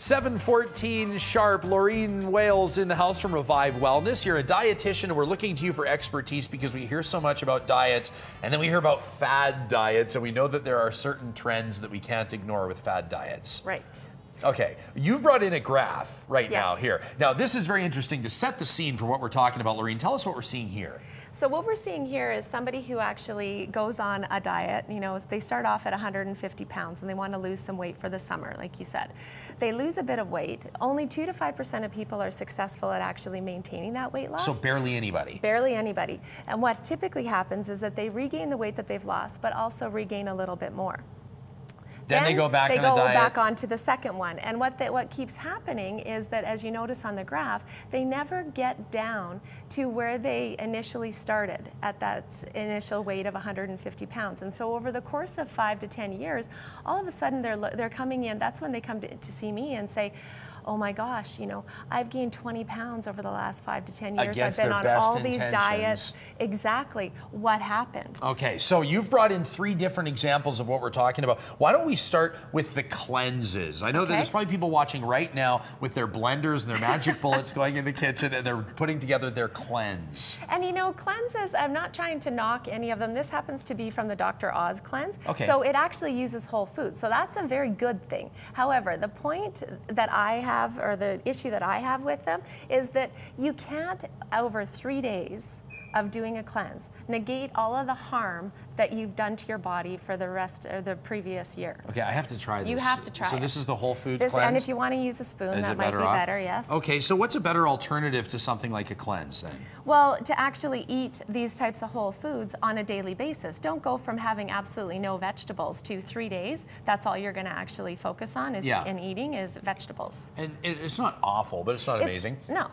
7:14 sharp. Laureen Wales in the house from Revive Wellness. You're a dietitian, and we're looking to you for expertise because we hear so much about diets, and then we hear about fad diets, and we know that there are certain trends that we can't ignore with fad diets. Right. Okay, you've brought in a graph right now Yes. here. Now, this is very interesting to set the scene for what we're talking about. Laureen, tell us what we're seeing here. So what we're seeing here is somebody who actually goes on a diet. You know, they start off at 150 pounds and they want to lose some weight for the summer, like you said. They lose a bit of weight. Only 2 to 5% of people are successful at actually maintaining that weight loss. So barely anybody. Barely anybody. And what typically happens is that they regain the weight that they've lost, but also regain a little bit more. Then they go back on a diet. They go back onto the second one. And what keeps happening is that, as you notice on the graph, they never get down to where they initially started at that initial weight of 150 pounds. And so over the course of 5 to 10 years, all of a sudden they're coming in. That's when they come to see me and say, oh my gosh, you know, I've gained 20 pounds over the last 5 to 10 years. Against I've been their on best all these intentions. diets. Exactly. What happened? Okay, so you've brought in 3 different examples of what we're talking about. Why don't we start with the cleanses? I know that there's probably people watching right now with their blenders and their magic bullets going in the kitchen, and they're putting together their cleanse. And you know, cleanses, I'm not trying to knock any of them. This happens to be from the Dr. Oz cleanse. Okay. So it actually uses whole foods. So that's a very good thing. However, the point that I have, or the issue that I have with them, is that you can't, over 3 days of doing a cleanse, negate all of the harm that you've done to your body for the rest of the previous year. Okay, I have to try this. You have to try it. So this is the whole food cleanse? And if you want to use a spoon, that might be better, yes. Okay, so what's a better alternative to something like a cleanse then? Well, to actually eat these types of whole foods on a daily basis. Don't go from having absolutely no vegetables to 3 days. That's all you're going to actually focus on in eating is vegetables. And it's not awful, but it's not amazing. No.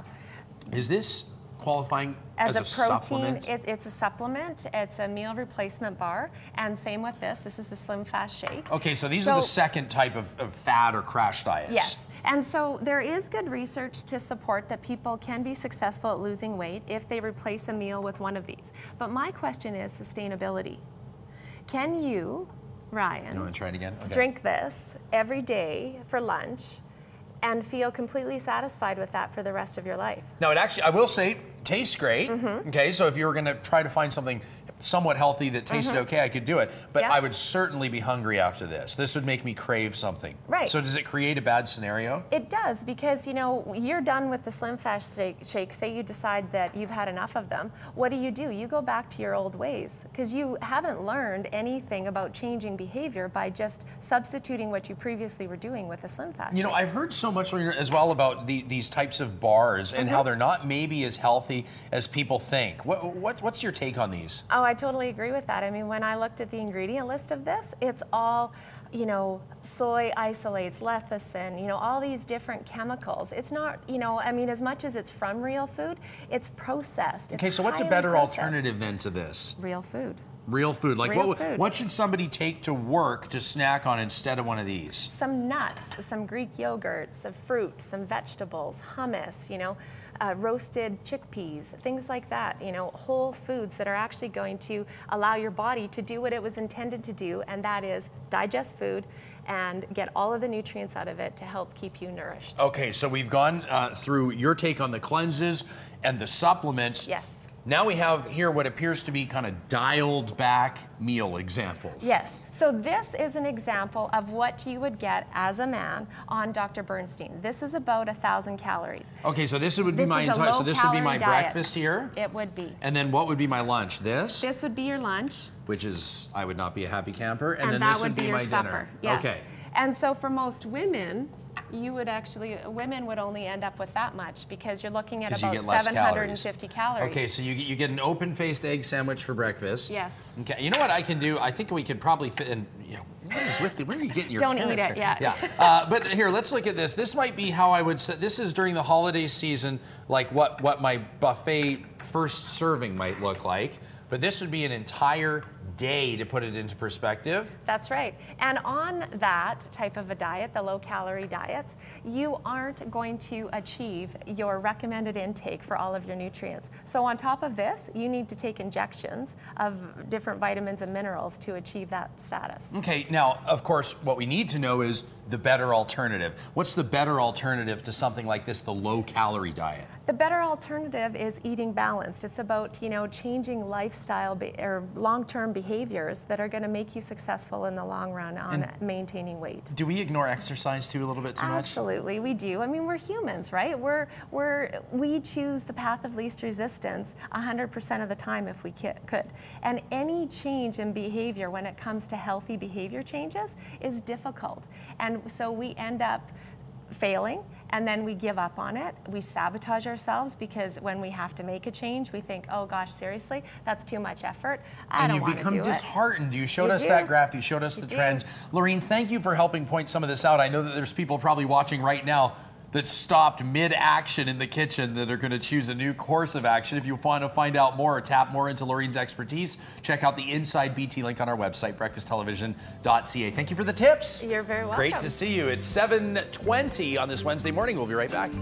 Is this qualifying as a protein, supplement? It's a supplement. It's a meal replacement bar. And same with this. This is a Slim Fast Shake. Okay, so these are the second type of fad or crash diets. Yes. And so there is good research to support that people can be successful at losing weight if they replace a meal with one of these. But my question is sustainability. Can you, Ryan, you want to try it again? Okay. Drink this every day for lunch and feel completely satisfied with that for the rest of your life? Now, it actually, I will say, tastes great. Okay, so if you were going to try to find something somewhat healthy that tasted okay, I could do it. But I would certainly be hungry after this. This would make me crave something. Right. So does it create a bad scenario? It does, because, you know, you're done with the Slim Fast Shake. Say you decide that you've had enough of them. What do? You go back to your old ways, because you haven't learned anything about changing behavior by just substituting what you previously were doing with a Slim Fast You know, Shake. I've heard so much as well about these types of bars and how they're not maybe as healthy as people think. What's your take on these? Oh, I totally agree with that. I mean, when I looked at the ingredient list of this, it's all, you know, soy isolates, lecithin, you know, all these different chemicals. It's not, you know, I mean, as much as it's from real food, it's processed. Okay, so what's a better alternative then to this? Real food. Real food. Like Real food. What should somebody take to work to snack on instead of one of these? Some nuts, some Greek yogurt, some fruit, some vegetables, hummus, you know, roasted chickpeas, things like that, you know, whole foods that are actually going to allow your body to do what it was intended to do, and that is digest food and get all of the nutrients out of it to help keep you nourished. Okay, so we've gone through your take on the cleanses and the supplements. Yes. Now we have here what appears to be kind of dialed back meal examples. Yes. So this is an example of what you would get as a man on Dr. Bernstein. This is about 1,000 calories. Okay, so this would be my entire, so this would be my breakfast here? It would be. And then what would be my lunch? This? This would be your lunch. Which is, I would not be a happy camper. And then that this would be your my supper. dinner. Yes. Okay. And so for most women, women would only end up with that much, because you're looking at about 750 calories. Okay, so you get an open-faced egg sandwich for breakfast. Yes. Okay, you know what I can do? I think we could probably fit in, you know, where are you getting your Don't eat it yet. Yeah, but here, let's look at this. This might be how I would say, this is during the holiday season, like what my buffet first serving might look like. But this would be an entire day, to put it into perspective. That's right. And on that type of a diet, the low-calorie diets, you aren't going to achieve your recommended intake for all of your nutrients. So on top of this, you need to take injections of different vitamins and minerals to achieve that status. Okay, now, of course, what we need to know is the better alternative. What's the better alternative to something like this, the low-calorie diet? The better alternative is eating balanced. It's about, you know, changing lifestyle or long-term behaviors that are going to make you successful in the long run on maintaining weight. Do we ignore exercise too a little bit too much? Absolutely, we do. I mean, we're humans, right? We choose the path of least resistance 100% of the time if we could. And any change in behavior when it comes to healthy behavior changes is difficult. And so we end up failing, and then we give up on it. We sabotage ourselves because when we have to make a change, we think, oh gosh, seriously, that's too much effort. I don't want to do it. And you become disheartened. You showed us that graph, you showed us the trends. Lorene, thank you for helping point some of this out. I know that there's people probably watching right now that stopped mid-action in the kitchen that are going to choose a new course of action. If you want to find out more or tap more into Lorene's expertise, check out the Inside BT link on our website, breakfasttelevision.ca. Thank you for the tips. You're very welcome. Great to see you. It's 7:20 on this Wednesday morning. We'll be right back.